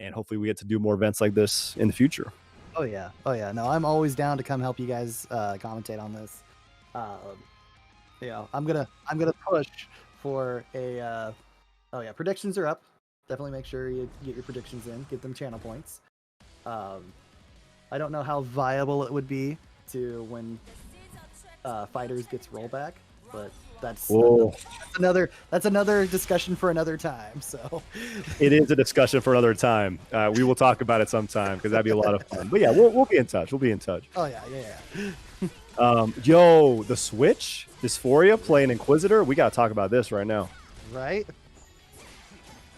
and hopefully we get to do more events like this in the future. Oh yeah, oh yeah. No, I'm always down to come help you guys commentate on this. I'm gonna push for a. Oh yeah, predictions are up. Definitely make sure you get your predictions in, get them channel points. I don't know how viable it would be to when Fighters gets rollback, but that's another discussion for another time. So it is a discussion for another time. We will talk about it sometime because that'd be a lot of fun. But yeah, we'll be in touch. We'll be in touch. Oh yeah. Yo, the Switch, Dysphoria playing Inquisitor. We gotta talk about this right now. Right.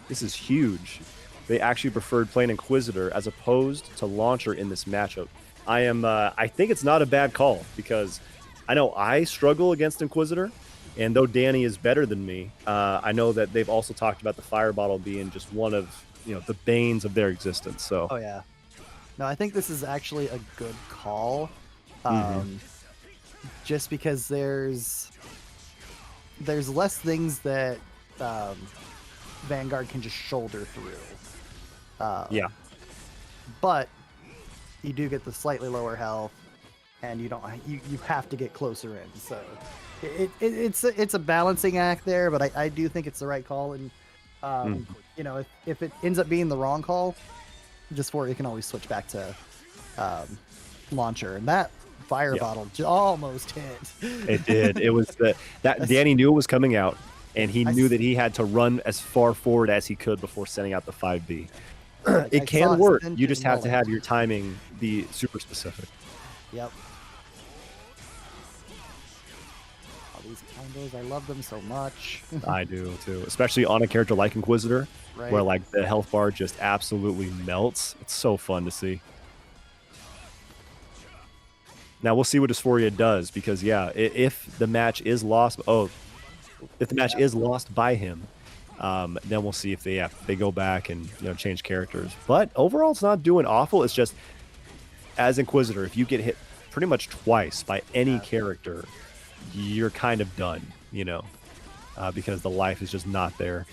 This is huge. They actually preferred playing Inquisitor as opposed to Launcher in this matchup. I think it's not a bad call because I know I struggle against Inquisitor, and though Danny is better than me, I know that they've also talked about the Fire Bottle being just one of the banes of their existence. So oh yeah, no, I think this is actually a good call, just because there's less things that Vanguard can just shoulder through. Yeah, but you do get the slightly lower health, and you have to get closer in. So it's a balancing act there, but I do think it's the right call. And if it ends up being the wrong call, Dysphoria can always switch back to Launcher, and that Fire Bottle almost hit. It did. It was that Danny knew it was coming out, and he knew that he had to run as far forward as he could before sending out the 5B. It can work. You just have to have your timing be super specific. Yep. All these combos, I love them so much. I do too, especially on a character like Inquisitor, where like the health bar just absolutely melts. It's so fun to see. Now we'll see what Dysphoria does, because yeah, if the match is lost, if the match is lost by him, then we'll see if they go back and change characters. But overall, it's not doing awful. It's just, as Inquisitor, if you get hit pretty much twice by any character, you're kind of done, because the life is just not there.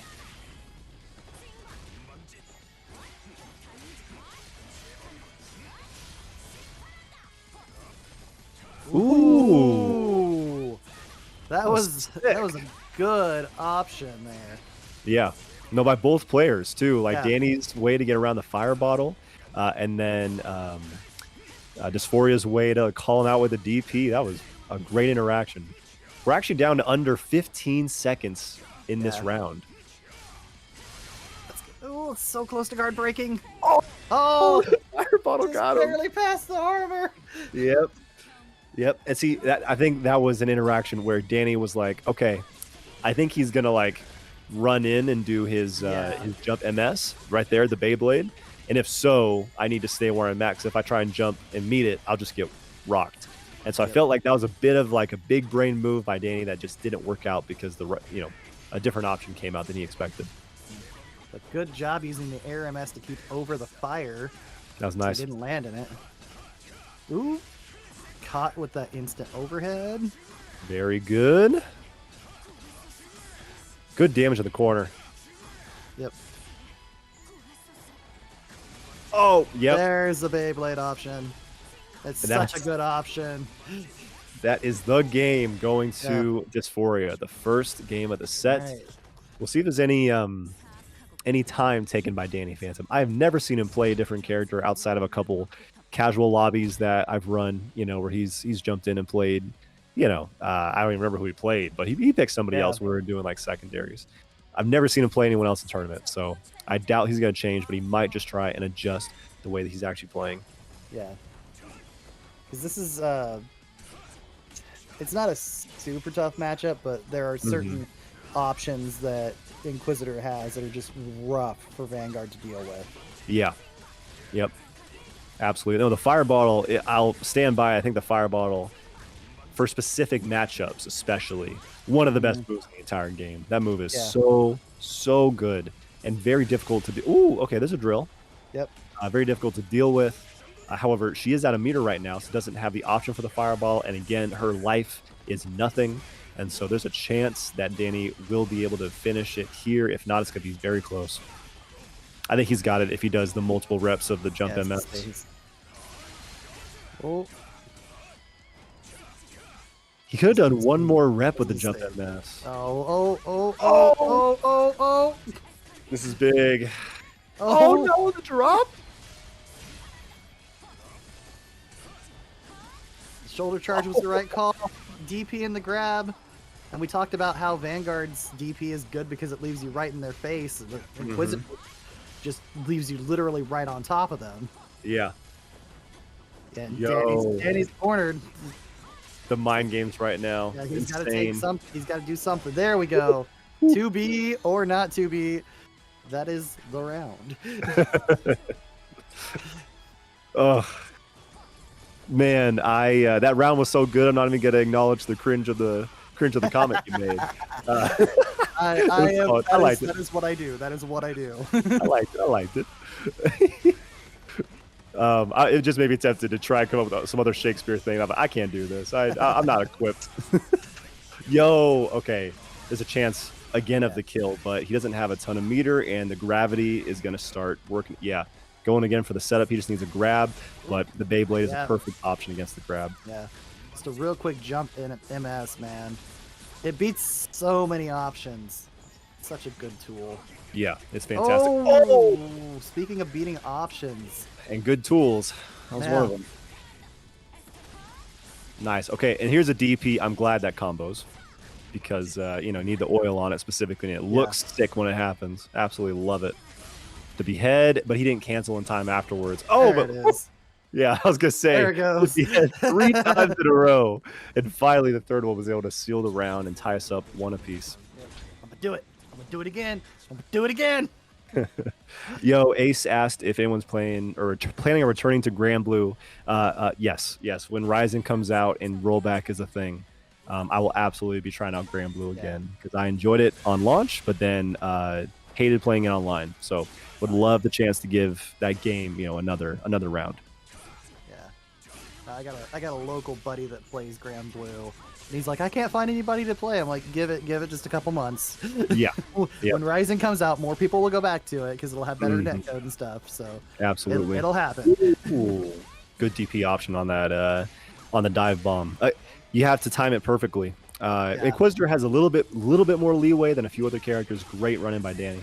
Ooh, that was a good option there. Yeah, no, by both players too. Like Danny's way to get around the Fire Bottle, and then Dysphoria's way to call him out with a DP. That was a great interaction. We're actually down to under 15 seconds in this round. Oh, it's so close to guard breaking. Oh, the Fire Bottle got him. Barely past the armor. Yep. And see, I think that was an interaction where Danny was like, okay, I think he's gonna like run in and do his jump MS right there, the Beyblade. And if so, I need to stay where I'm at, because if I try and jump and meet it, I'll just get rocked. And so I felt like that was a bit of like a big brain move by Danny that just didn't work out, because a different option came out than he expected. But good job using the air MS to keep over the fire. That was nice. He didn't land in it. Ooh, caught with that instant overhead. Very good. Good damage in the corner. Yep. Oh, yep. There's the Beyblade option. It's such a good option. That is the game going to Dysphoria, the first game of the set. Right. We'll see if there's any time taken by Danny Phantom. I've never seen him play a different character outside of a couple casual lobbies that I've run, where he's jumped in and played. I don't even remember who he played, but he picked somebody else when we were doing like secondaries. I've never seen him play anyone else in tournament, so I doubt he's going to change, but he might just try and adjust the way that he's actually playing. Yeah. Because this is, it's not a super tough matchup, but there are certain options that Inquisitor has that are just rough for Vanguard to deal with. Yeah. Yep. Absolutely. No, the Fire Bottle, I'll stand by. I think the Fire Bottle, for specific matchups especially, one of the best moves in the entire game. That move is so good and very difficult to do. Ooh, okay, there's a drill. Yep. Very difficult to deal with. However, she is out of meter right now, so doesn't have the option for the Fireball. And again, her life is nothing. And so there's a chance that Danny will be able to finish it here. If not, it's going to be very close. I think he's got it if he does the multiple reps of the jump MS. Oh. He could have done one more rep with the jump MS. Oh. This is big. Oh no, the drop! Shoulder charge was the right call. DP in the grab. And we talked about how Vanguard's DP is good because it leaves you right in their face. Inquisitor just leaves you literally right on top of them. Yeah. And Danny's cornered. The mind games right now. Yeah, he's got to take something. He's got to do something. There we go. 2B or not 2B. That is the round. Oh man, that round was so good. I'm not even gonna acknowledge the cringe of the comment you made. That is what I do. That is what I do. I liked it. It just made me tempted to try and come up with some other Shakespeare thing. I can't do this. I'm not equipped. Yo, okay. There's a chance again of the kill, but he doesn't have a ton of meter, and the gravity is going to start working. Yeah, going again for the setup. He just needs a grab, but the Beyblade is a perfect option against the grab. Yeah, just a real quick jump in at MS, man. It beats so many options. Such a good tool. Yeah, it's fantastic. Oh! Speaking of beating options. And good tools. That was one of them. Nice. Okay, and here's a DP. I'm glad that combos. Because, need the oil on it specifically, and it looks sick when it happens. Absolutely love it. The behead, but he didn't cancel in time afterwards. Oh, there it is. Yeah, I was going to say. There it goes. The behead 3 times in a row. And finally, the third one was able to seal the round and tie us up 1 apiece. I'm going to do it. I'm going to do it again. I'm going to do it again. Yo, Ace asked if anyone's playing or planning on returning to Grand Blue. Yes. When Rising comes out and rollback is a thing. I will absolutely be trying out Grand Blue again because I enjoyed it on launch, but then hated playing it online. So would love the chance to give that game, another round. Yeah, I got a local buddy that plays Grand Blue, and he's like, I can't find anybody to play. I'm like, give it just a couple months. Yeah. When Rising comes out, more people will go back to it because it'll have better netcode and stuff. So absolutely, it'll happen. Ooh, good DP option on that on the dive bomb. You have to time it perfectly. Inquisitor has a little bit more leeway than a few other characters. Great run-in by Danny.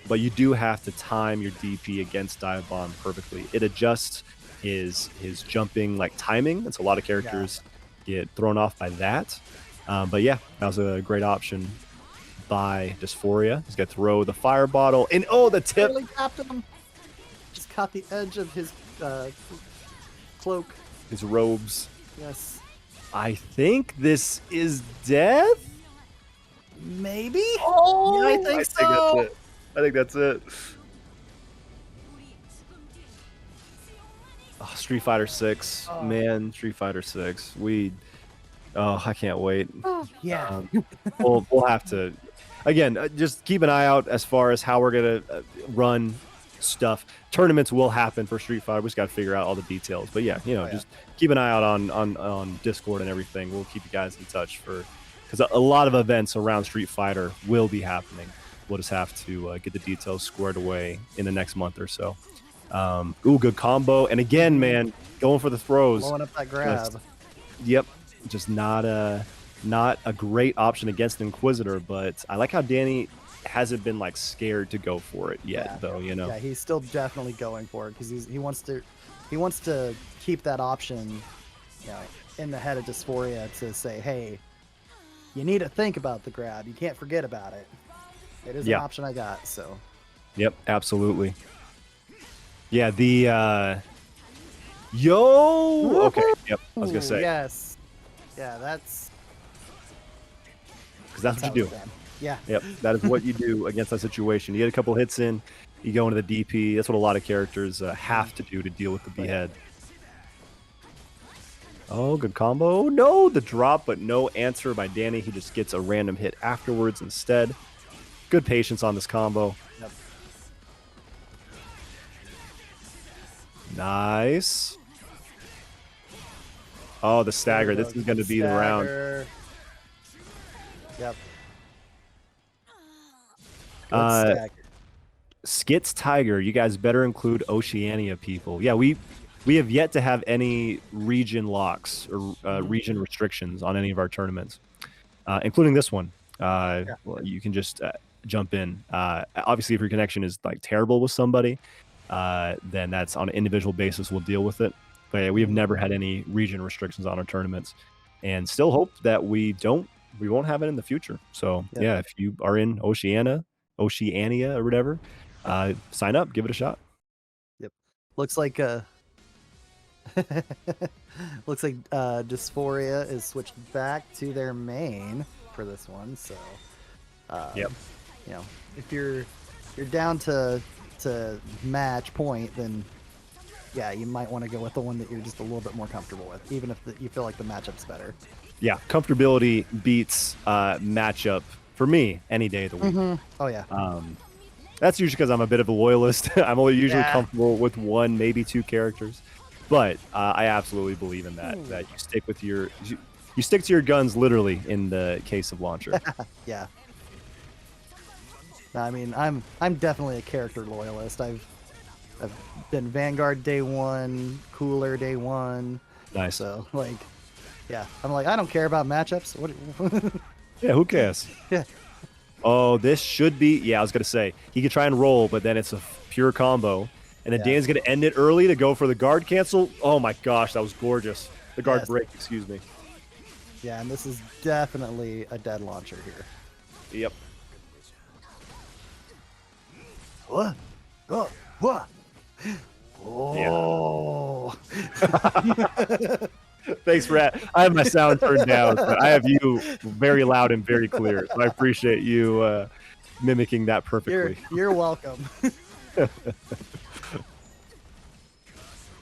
But you do have to time your DP against dive bomb perfectly. It adjusts his jumping timing, and so a lot of characters get thrown off by that. But yeah, that was a great option by Dysphoria. He's got to throw the fire bottle, and the tip. Really tapped him. Just caught the edge of his cloak. His robes. Yes. I think this is death? Maybe? Oh! Yeah, I think so. I think that's it. Oh, Street Fighter 6. Oh. Man, Street Fighter 6. I can't wait. Oh, yeah. We'll have to... Again, just keep an eye out as far as how we're going to run stuff. Tournaments will happen for Street Fighter. We just got to figure out all the details. But yeah, just keep an eye out on Discord and everything. We'll keep you guys in touch because a lot of events around Street Fighter will be happening. We'll just have to get the details squared away in the next month or so. Good combo. And again, man, going for the throws. Blowing up that grab. Just not a great option against Inquisitor, but I like how Danny hasn't been scared to go for it yet, though. Yeah, he's still definitely going for it because he wants to keep that option, in the head of Dysphoria to say, hey, you need to think about the grab. You can't forget about it. It is an option I got. So. Yep, absolutely. Yeah, the yo. Okay. Yep. I was gonna say. Yes. Yeah, that's. Because that's what you do. Yeah. Yep. That is what you do against that situation. You get a couple hits in, you go into the DP. That's what a lot of characters have to do to deal with the behead. Oh, good combo. No, the drop, but no answer by Danny. He just gets a random hit afterwards instead. Good patience on this combo. Yep. Nice. Oh, the stagger. This is going to be the round. Yep. Skits Tiger, you guys better include Oceania people. Yeah, we have yet to have any region locks or region restrictions on any of our tournaments, including this one. Well, you can just jump in. Obviously, if your connection is like terrible with somebody, then that's on an individual basis. We'll deal with it. But yeah, we have never had any region restrictions on our tournaments, and still hope that we won't have it in the future. So yeah, if you are in Oceania or whatever, sign up, give it a shot. Yep. Looks like looks like Dysphoria is switched back to their main for this one. So yep. You know, if you're down to match point, then yeah, you might want to go with the one that you're just a little bit more comfortable with, even if you feel like the matchup's better. Yeah, comfortability beats matchup for me any day of the week. Oh yeah. That's usually because I'm a bit of a loyalist. I'm only usually comfortable with one, maybe two characters, but I absolutely believe in that. That you stick with you stick to your guns, literally, in the case of launcher. Yeah. I mean, I'm definitely a character loyalist. I've been Vanguard day one, Cooler day one. Nice. So like, yeah, I'm like, I don't care about matchups. What? Yeah, who cares? Yeah. Oh, this should be. Yeah, I was gonna say he could try and roll, but then it's a pure combo, and then Dan's gonna end it early to go for the guard cancel. Oh my gosh, that was gorgeous. The guard break, excuse me. Yeah, and this is definitely a dead launcher here. Yep. What? Oh, what? Oh. Yeah. Thanks, Rat. I have my sound turned down, but I have you very loud and very clear. So I appreciate you mimicking that perfectly. You're welcome.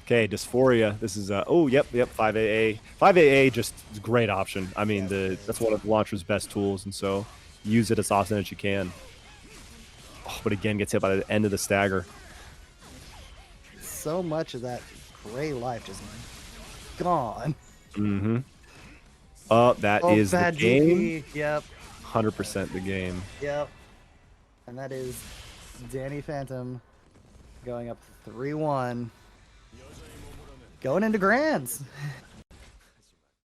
Okay, Dysphoria. This is oh yep 5AA. 5AA just is a great option. I mean that's one of the launcher's best tools, and so use it as often as you can. Oh, but again, gets hit by the end of the stagger. So much of that gray life just gone. Mm-hmm. That is the game. DP. Yep. 100% the game. Yep. And that is Danny Phantom going up 3-1. Going into grands.